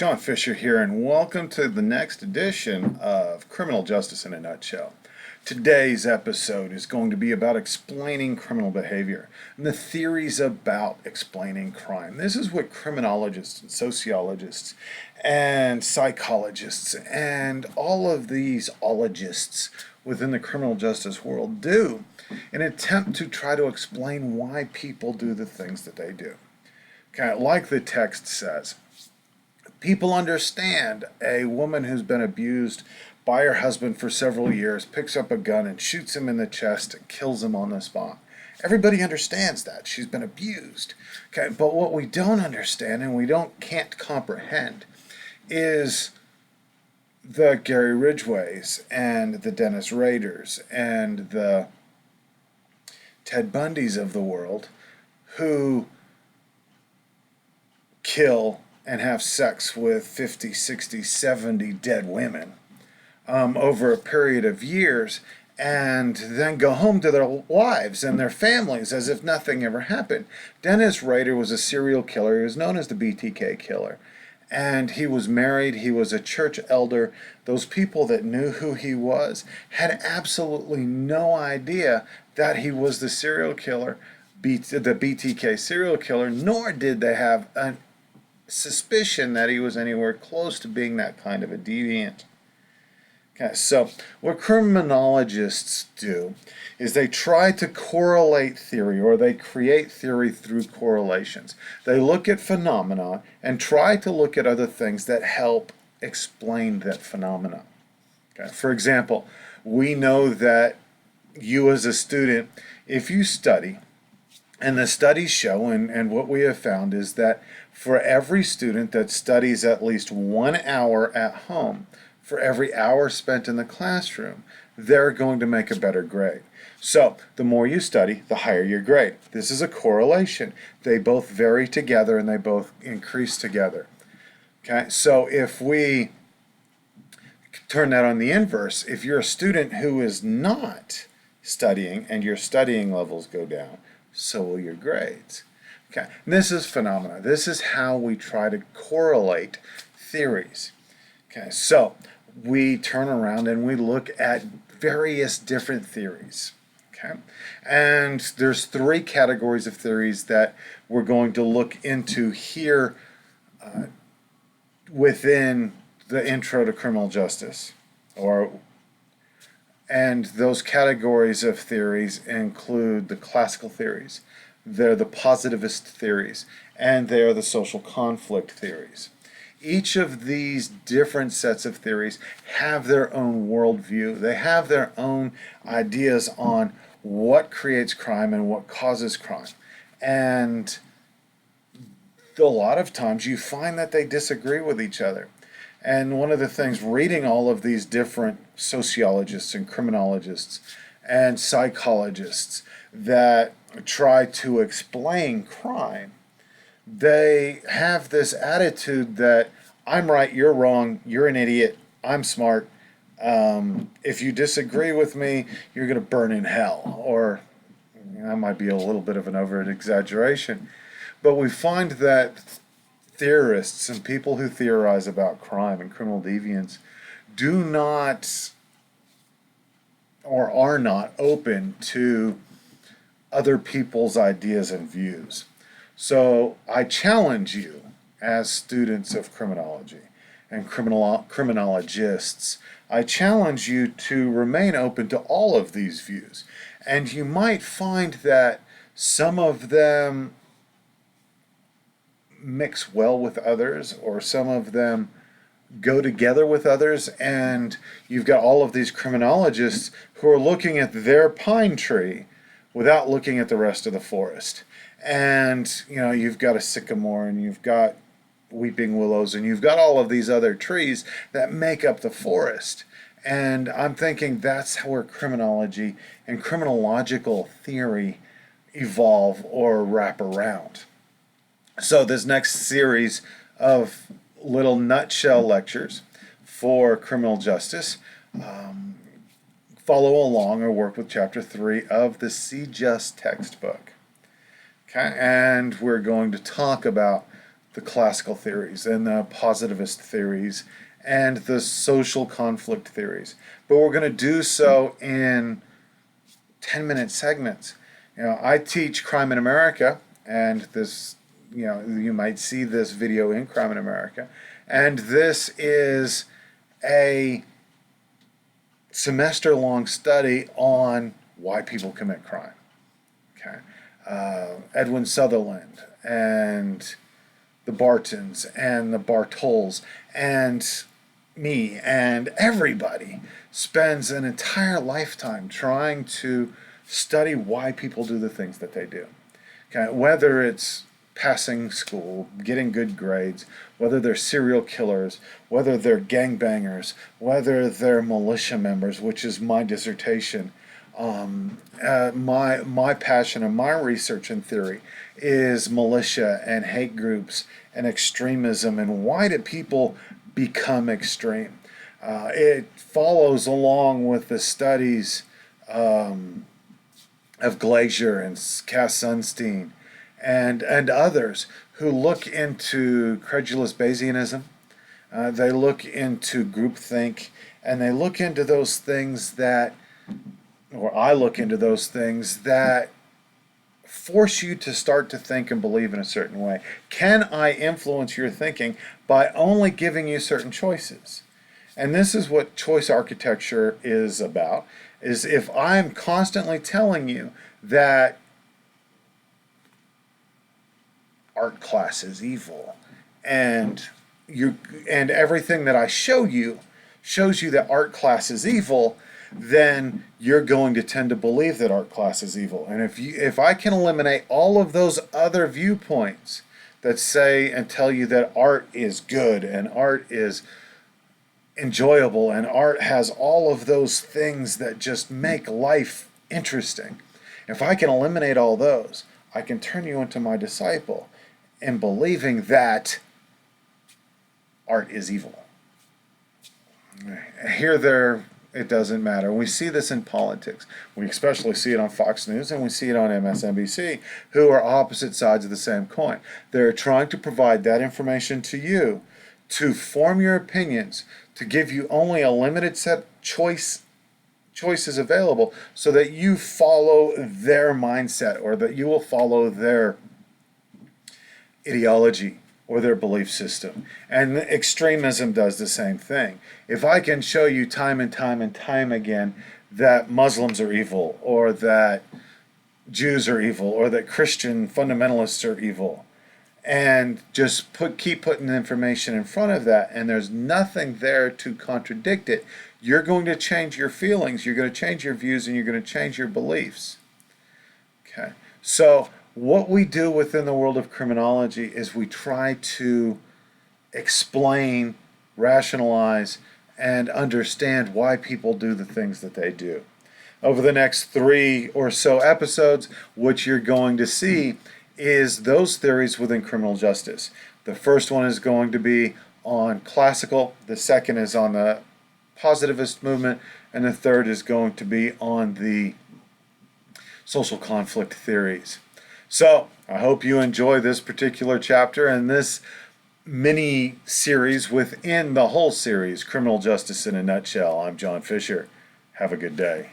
John Fisher here, and welcome to the next edition of Criminal Justice in a Nutshell. Today's episode is going to be about explaining criminal behavior and the theories about explaining crime. This is what criminologists and sociologists and psychologists and all of these ologists within the criminal justice world do in an attempt to try to explain why people do the things that they do. Okay, like the text says, people understand a woman who's been abused by her husband for several years, picks up a gun and shoots him in the chest and kills him on the spot. Everybody understands that. She's been abused. Okay, but what we don't understand and we can't comprehend is the Gary Ridgways and the Dennis Raders and the Ted Bundys of the world who kill and have sex with 50, 60, 70 dead women over a period of years, and then go home to their wives and their families as if nothing ever happened. Dennis Rader was a serial killer. He was known as the BTK killer. And he was married. He was a church elder. Those people that knew who he was had absolutely no idea that he was the serial killer, the BTK serial killer, nor did they have an suspicion that he was anywhere close to being that kind of a deviant. Okay, so what criminologists do is they try to correlate theory, or they create theory through correlations. They look at phenomena and try to look at other things that help explain that phenomena. Okay, for example, we know that you as a student, if you study, and the studies show, and what we have found is that for every student that studies at least 1 hour at home, for every hour spent in the classroom, they're going to make a better grade. So the more you study, the higher your grade. This is a correlation. They both vary together and they both increase together. Okay, so if we turn that on the inverse, if you're a student who is not studying and your studying levels go down, so will your grades. Okay, and this is phenomena. This is how we try to correlate theories. Okay, so we turn around and we look at various different theories. Okay, and there's 3 categories of theories that we're going to look into here within the intro to criminal justice, and those categories of theories include the classical theories, they're the positivist theories, and they are the social conflict theories. Each of these different sets of theories have their own worldview. They have their own ideas on what creates crime and what causes crime. And a lot of times you find that they disagree with each other. And one of the things, reading all of these different sociologists and criminologists and psychologists that try to explain crime, they have this attitude that I'm right, you're wrong, you're an idiot, I'm smart. If you disagree with me, you're going to burn in hell. Or that might be a little bit of an over-exaggeration. But we find that theorists and people who theorize about crime and criminal deviance do not or are not open to other people's ideas and views. So I challenge you as students of criminology and criminologists, I challenge you to remain open to all of these views. And you might find that some of them mix well with others, or some of them go together with others, and you've got all of these criminologists who are looking at their pine tree without looking at the rest of the forest. And you've got a sycamore, and you've got weeping willows, and you've got all of these other trees that make up the forest. And I'm thinking that's where criminology and criminological theory evolve or wrap around. So this next series of little nutshell lectures for criminal justice follow along or work with chapter 3 of the See Just textbook. Okay, and we're going to talk about the classical theories and the positivist theories and the social conflict theories. But we're going to do so in 10-minute segments. I teach Crime in America, and this, you might see this video in Crime in America, and this is a semester-long study on why people commit crime. Okay, Edwin Sutherland and the Bartons and the Bartols and me and everybody spends an entire lifetime trying to study why people do the things that they do. Okay, whether it's passing school, getting good grades, whether they're serial killers, whether they're gangbangers, whether they're militia members, which is my dissertation. My passion and my research and theory is militia and hate groups and extremism and why do people become extreme. It follows along with the studies of Glaser and Cass Sunstein and others who look into credulous Bayesianism. They look into groupthink, and they look into those things that, or I look into those things that force you to start to think and believe in a certain way. Can I influence your thinking by only giving you certain choices? And this is what choice architecture is about, is if I'm constantly telling you that art class is evil, and everything that I show you shows you that art class is evil, then you're going to tend to believe that art class is evil. And if I can eliminate all of those other viewpoints that say and tell you that art is good and art is enjoyable and art has all of those things that just make life interesting, if I can eliminate all those, I can turn you into my disciple in believing that art is evil. Here, there, it doesn't matter. We see this in politics. We especially see it on Fox News and we see it on MSNBC, who are opposite sides of the same coin. They're trying to provide that information to you to form your opinions, to give you only a limited set choices available so that you follow their mindset or that you will follow their ideology or their belief system. And extremism does the same thing. If I can show you time and time and time again that Muslims are evil, or that Jews are evil, or that Christian fundamentalists are evil, and just keep putting information in front of that, and there's nothing there to contradict it, you're going to change your feelings, you're going to change your views, and you're going to change your beliefs. Okay, so what we do within the world of criminology is we try to explain, rationalize, and understand why people do the things that they do. Over the next 3 or so episodes, what you're going to see is those theories within criminal justice. The first one is going to be on classical, the second is on the positivist movement, and the third is going to be on the social conflict theories. So, I hope you enjoy this particular chapter and this mini series within the whole series, Criminal Justice in a Nutshell. I'm John Fisher. Have a good day.